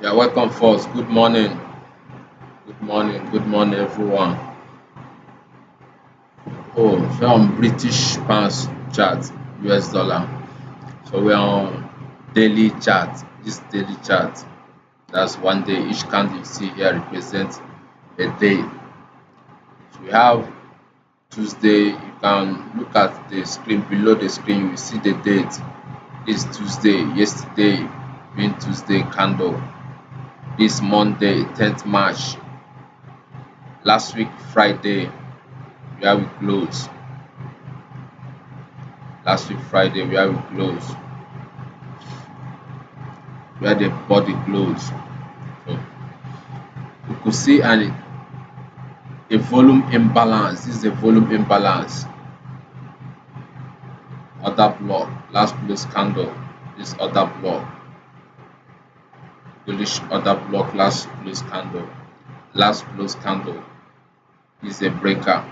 Yeah, welcome first. Good morning, everyone. Oh, so on British pounds chart, US dollar. So we're on daily chart. This daily chart, that's one day. Each candle you see here represents a day. So we have Tuesday. You can look at the screen below the screen. You will see the date. This Tuesday. Yesterday being Tuesday candle. This Monday, 10th March. Last week Friday, where we close. Last week Friday, where we close, where the body closed. So you could see a volume imbalance. This is a volume imbalance. Other block, last close candle. This other block, bullish other block, last close candle. Last close candle is a breaker.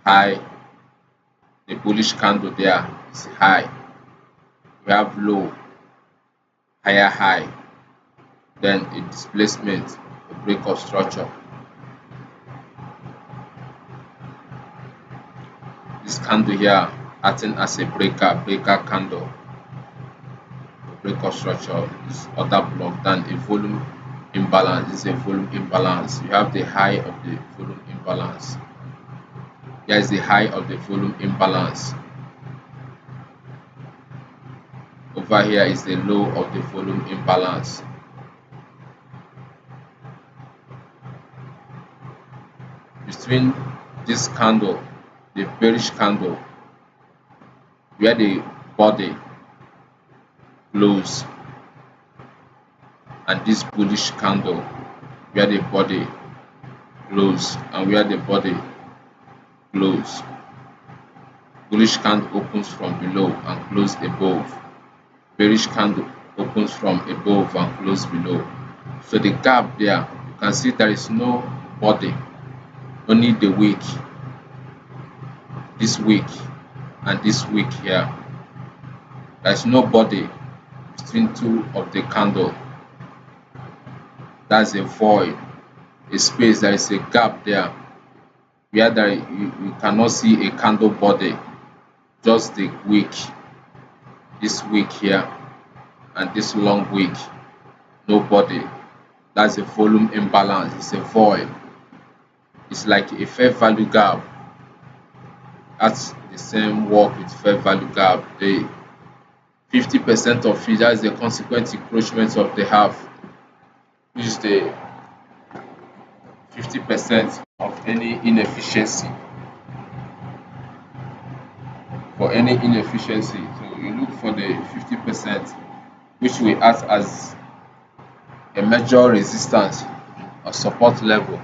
High, the bullish candle there is high. We have low, higher high, then a displacement, a break of structure. This candle here acting as a breaker candle, a break of structure is other block than a volume imbalance. This is a volume imbalance. You have the high of the volume imbalance. Here is the high of the volume imbalance. Over here is the low of the volume imbalance. Between this candle, the bearish candle, where the body close, and this bullish candle, where the body close and where the body close. Bullish candle opens from below and close above. Bearish candle opens from above and close below. So the gap there, you can see there is no body, only the wick. This wick and this wick here. There is no body between two of the candle. That's a void, a space. There is a gap there where you cannot see a candle body, just the wick. This wick here and this long wick, no body. That's a volume imbalance. It's a void. It's like a fair value gap. That's the same work with fair value gap. The 50% of it, that's the consequent encroachment of the half, which is the 50% of any inefficiency. For any inefficiency, so you look for the 50%, which will act as a major resistance or support level.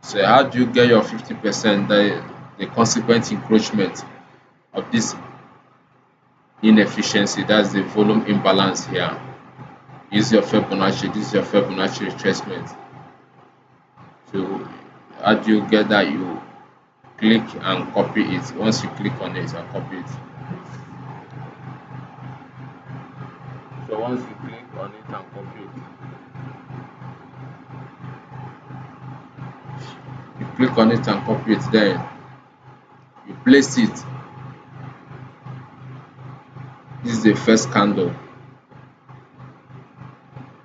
So how do you get your 50%? The consequent encroachment of this inefficiency, that's the volume imbalance here. Is your Fibonacci, this is your Fibonacci retracement. So how do you get that? You click and copy it. Once you click on it and copy it. So once you click on it and copy it, you click on it and copy it, then you place it. This is the first candle.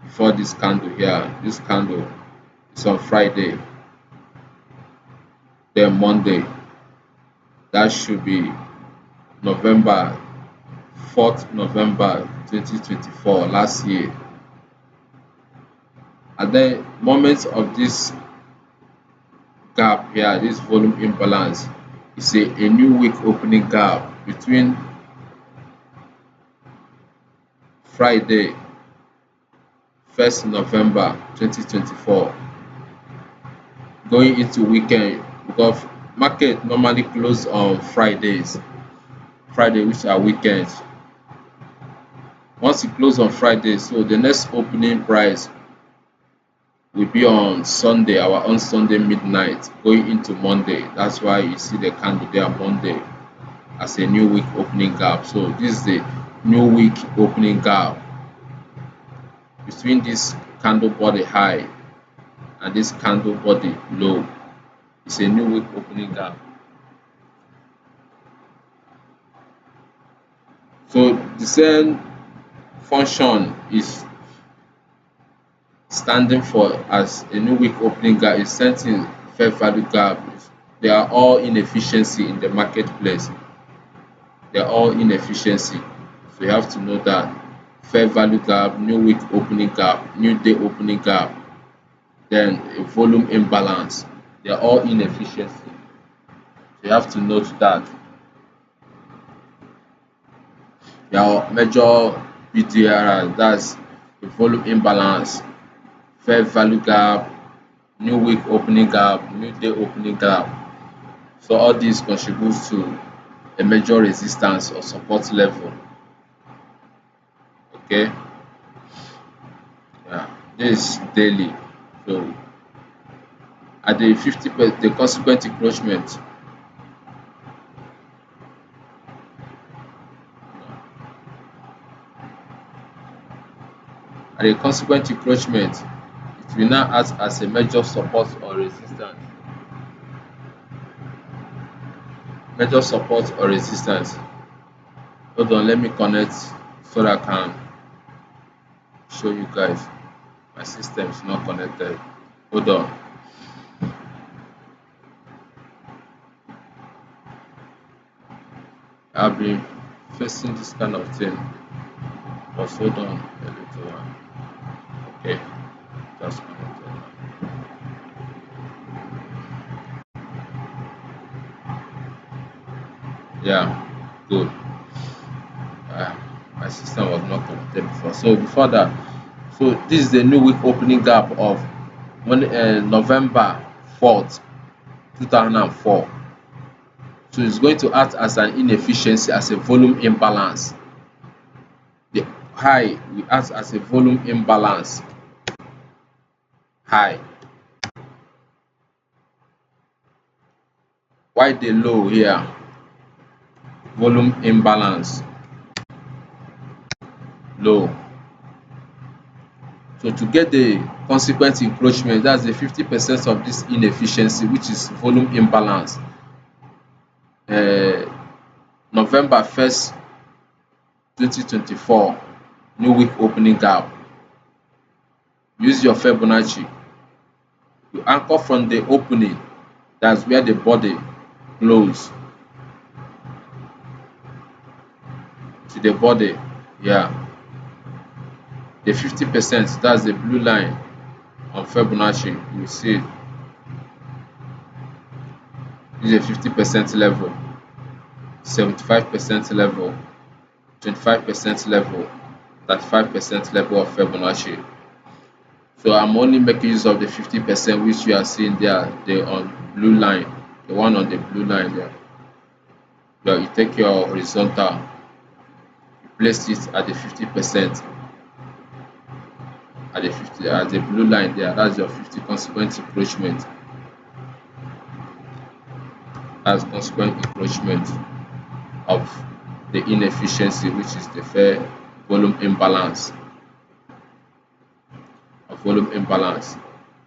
Before this candle here, this candle is on Friday, then Monday. That should be November 4th November 2024, last year. At the moment of this gap here, this volume imbalance, is a new week opening gap between Friday 1st November 2024 going into weekend, because market normally close on Friday, which are weekends. Once it close on Friday, so the next opening price will be on Sunday, our own Sunday midnight, going into Monday. That's why you see the candle there Monday as a new week opening gap. So this is the new week opening gap between this candle body high and this candle body low. It's a new week opening gap. So the same function is standing for as a new week opening gap is setting fair value gap. They are all inefficiency in the marketplace. They are all inefficiency. So you have to know that fair value gap, new week opening gap, new day opening gap, then a volume imbalance. They are all inefficiency. So you have to note that. Your major BDR, that's the volume imbalance, fair value gap, new week opening gap, new day opening gap. So all these contributes to a major resistance or support level. Okay, yeah, this is daily. So at the 50%, the consequent encroachment, at the consequent encroachment, it will now act as a major support or resistance. Major support or resistance. Hold on, let me connect so that I can show you guys. My system is not connected. Hold on. I've been facing this kind of thing. But hold on a little one. Okay, just connected now. Yeah, good. Uh, my system was not connected before. So before that, so this is the new week opening gap of November 4th, 2004. So it's going to act as an inefficiency as a volume imbalance. The high will act as a volume imbalance high, while the low here volume imbalance low. So to get the consequent encroachment, that's the 50% of this inefficiency, which is volume imbalance. um November 1st, 2024, new week opening gap. Use your Fibonacci. You anchor from the opening, that's where the body close, to the body. Yeah, the 50%, that's the blue line on Fibonacci. You see this is a 50% level, 75% level, 25% level, 35% level of Fibonacci. So I'm only making use of the 50% which you are seeing there, the on blue line, the one on the blue line there. Yeah, you take your horizontal, you place it at the 50%, at the 50, at the blue line there. That's your 50 consequent encroachment. That's consequent encroachment of the inefficiency, which is the fair volume imbalance. Of volume imbalance.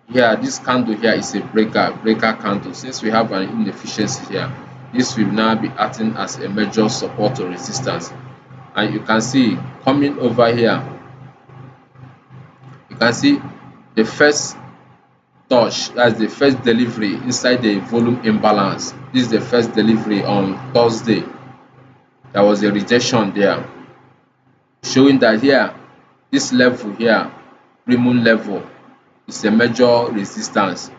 Here, this candle here is a breaker candle. Since we have an inefficiency here, this will now be acting as a major support or resistance. And you can see coming over here, you can see the first touch, that's the first delivery inside the volume imbalance. This is the first delivery on Thursday. There was a rejection there, showing that here, this level here, premium level, is a major resistance.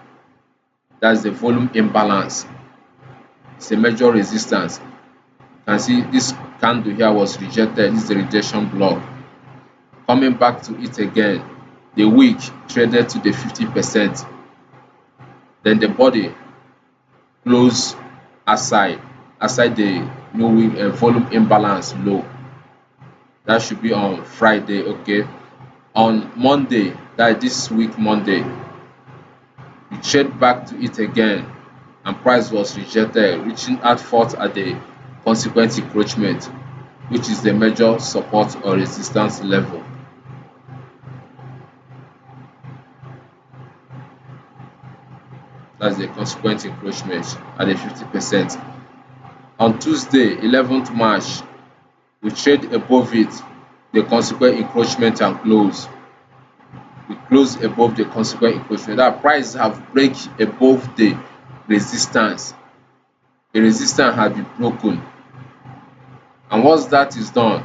That's the volume imbalance. It's a major resistance. You can see this candle here was rejected. This is the rejection block. Coming back to it again, the wick traded to the 50%. Then the body closed aside the new week volume imbalance low. That should be on Friday. Okay, on Monday, that this week Monday, we trade back to it again, and price was rejected, reaching out forth at the consequent encroachment. which is the major support or resistance level. That's the consequent encroachment at the 50%. On Tuesday, 11th March, we trade above it, the consequent encroachment and close. We close above the consequent encroachment. That price have break above the resistance. The resistance has been broken. And once that is done,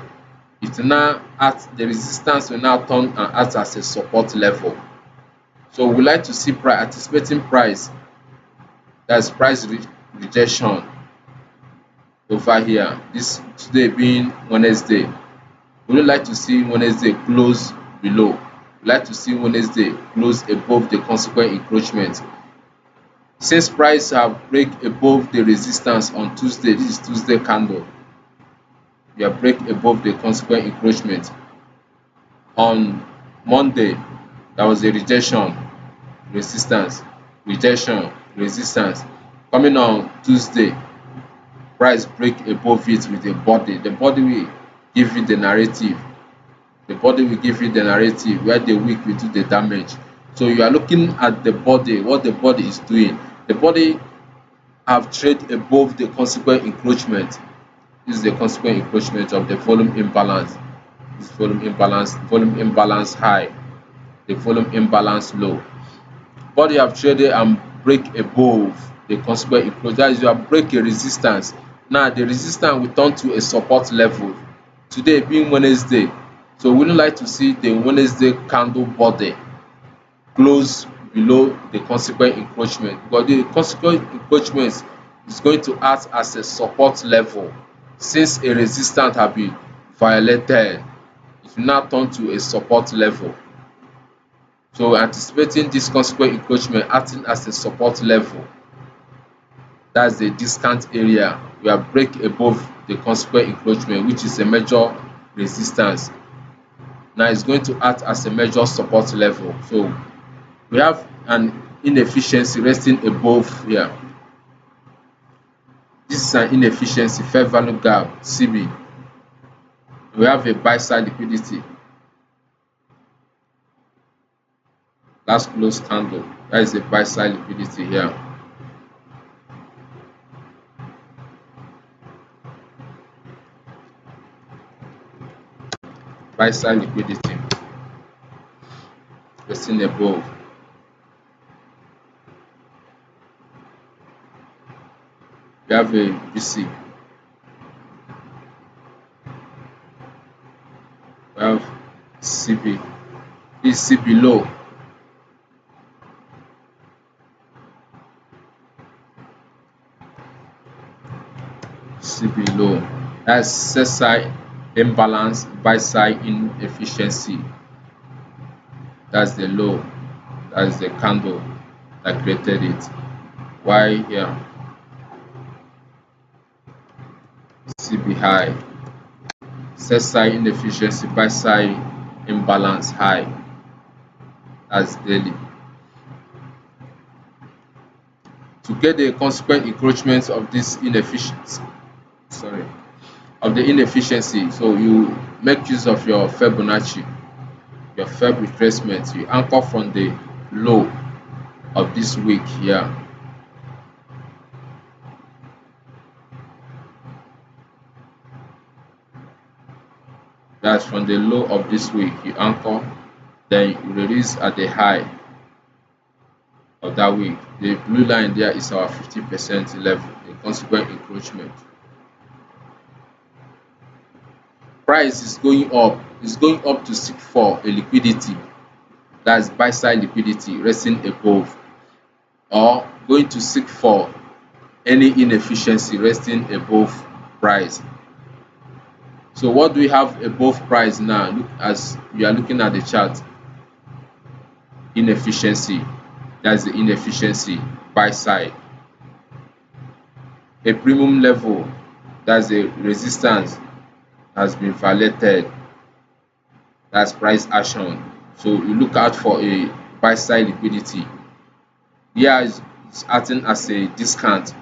it now acts, the resistance will now turn and act as a support level. So we like to see price, anticipating price, that's price rejection over here. This today being Wednesday, we would like to see Wednesday close below. We like to see Wednesday close above the consequent encroachment. Since price have break above the resistance on Tuesday, this is Tuesday candle, we have break above the consequent encroachment. On Monday, there was a rejection, resistance, rejection, resistance. Coming on Tuesday, price break above it with a body. The body will give you the narrative. The body will give you the narrative where the wick will do the damage. So you are looking at the body, what the body is doing. The body have traded above the consequent encroachment. This is the consequent encroachment of the volume imbalance. This volume imbalance high, the volume imbalance low. Body have traded and break above the consequent encroachment. That is, you have break a resistance. Now the resistance will turn to a support level. Today being Wednesday, so we would like to see the Wednesday candle body close below the consequent encroachment, because the consequent encroachment is going to act as a support level. Since a resistance has been violated, it will now turn to a support level. So anticipating this consequent encroachment acting as a support level, that's the discount area. We are break above the consequent encroachment, which is a major resistance. Now it's going to act as a major support level. So we have an inefficiency resting above here. This is an inefficiency, fair value gap, CB. We have a buy side liquidity. Last close candle, that is a buy side liquidity here. Buy side liquidity resting above. We have a BC. We have CB. This is CB low. CB low. That's sell side imbalance, buy side inefficiency. That's the low. That's the candle that created it. Why here? CB high. Sell side inefficiency, buy side imbalance high. That's daily. To get the consequent encroachment of this inefficiency, of the inefficiency, so you make use of your Fibonacci, your Fib retracement. You anchor from the low of this week here. That's from the low of this week. You anchor, then you release at the high of that week. The blue line there is our 50% level, the consequent encroachment. Price is going up. It's going up to seek for a liquidity, that's buy side liquidity resting above, or going to seek for any inefficiency resting above price. So what do we have above price now? Look, as we are looking at the chart, inefficiency, that's the inefficiency buy side. A premium level, that's the resistance has been violated, that's price action. So you look out for a buy side liquidity. Here is acting as a discount.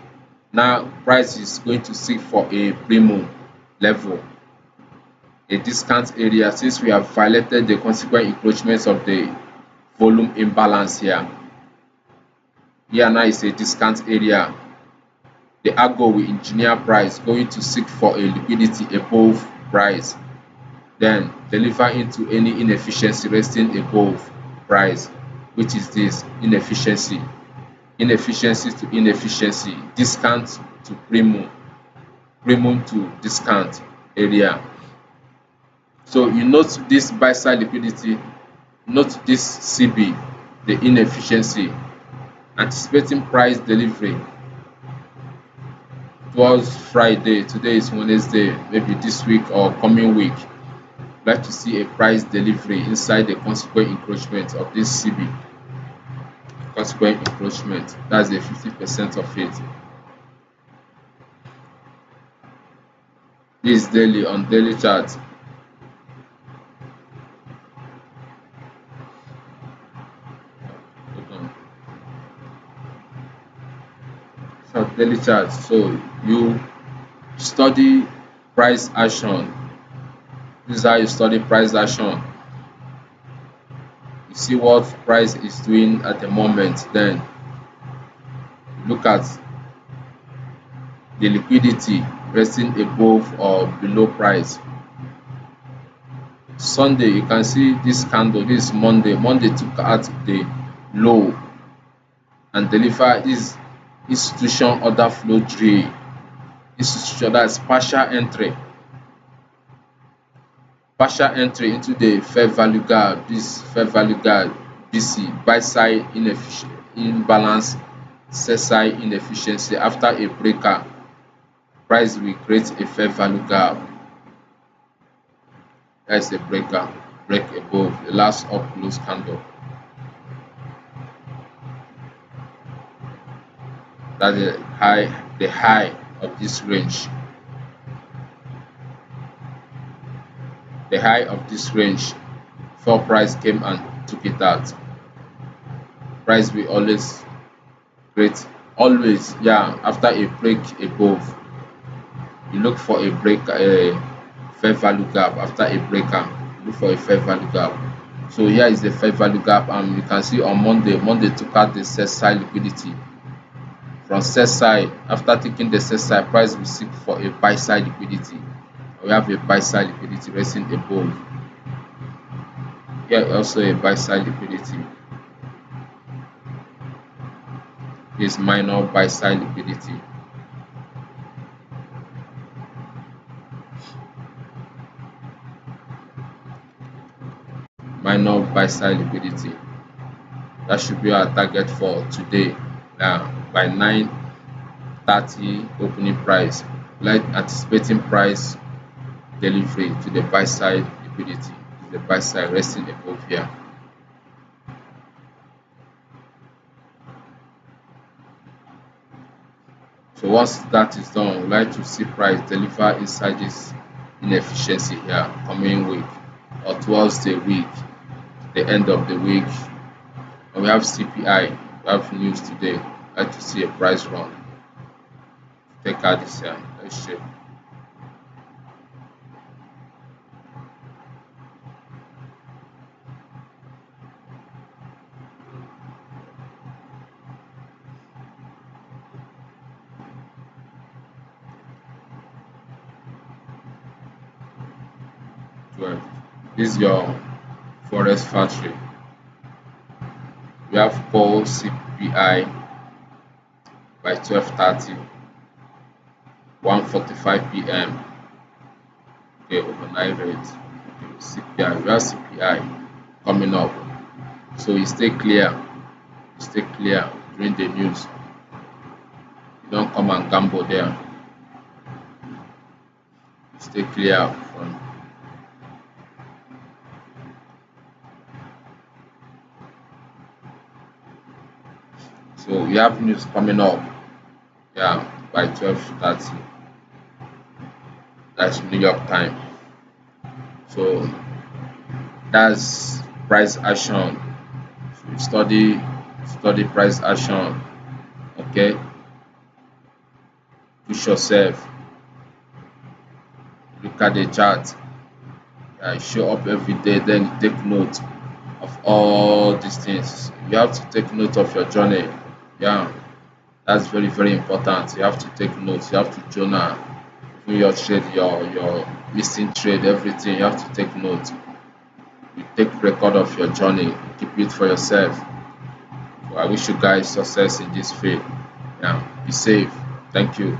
Now price is going to seek for a premium level. a discount area since we have violated the consequent encroachments of the volume imbalance here. Here now is a discount area. The algo will engineer price going to seek for a liquidity above price, then deliver into any inefficiency resting above price, which is this inefficiency. Inefficiency to inefficiency, discount to premium, premium to discount area. So you note this buy side liquidity, note this CB, the inefficiency, anticipating price delivery towards Friday. Today is Wednesday, maybe this week or coming week. Like to see a price delivery inside the consequent encroachment of this CB. Consequent encroachment, that's a 50% of it. This is daily on daily chart. So daily chart. So you study price action. This is how you study price action. You see what price is doing at the moment, then look at the liquidity resting above or below price. Sunday, you can see this candle. This is Monday. Monday took out the low and deliver this institution order flow drill. Institution, that's partial entry into the fair value gap. This fair value gap BC, buy side imbalance, sell side inefficiency. After a breaker, price will create a fair value gap. That's a breaker, break above the last up close candle. That's the high of this range. The high of this range before price came and took it out. Price will always create, always, yeah, after a break above, you look for a break, a fair value gap. After a breaker, look for a fair value gap. So here is the fair value gap, and you can see on Monday took out the sell side liquidity. From sell side, after taking the sell side, price will seek for a buy side liquidity. We have a buy side liquidity resting above. Here also a buy side liquidity. This minor buy side liquidity. Minor buy side liquidity. That should be our target for today. Now by 9:30 opening price, like anticipating price delivery to the buy side liquidity, to the buy side resting above here. So once that is done, we like to see price deliver inside this inefficiency here coming week or towards the week, the end of the week. And we have CPI, we have news today. I like to see a price run. Take out this here. Let's check. This is your forest factory. We have core CPI by 12:30, 1:45 p.m. Okay, overnight rate. Okay, CPI. We have CPI coming up. So you stay clear. You stay clear during the news. You don't come and gamble there. You stay clear from. So we have news coming up. Yeah, by 12:30. That's New York time. So that's price action. So study price action. Okay, push yourself. Look at the chart. show up every day, then you take note of all these things. You have to take note of your journey. Yeah, that's very, very important. You have to take notes, you have to journal, even your trade, your missing trade, everything. You have to take note. You take record of your journey, keep it for yourself. So I wish you guys success in this field. Yeah, be safe. Thank you.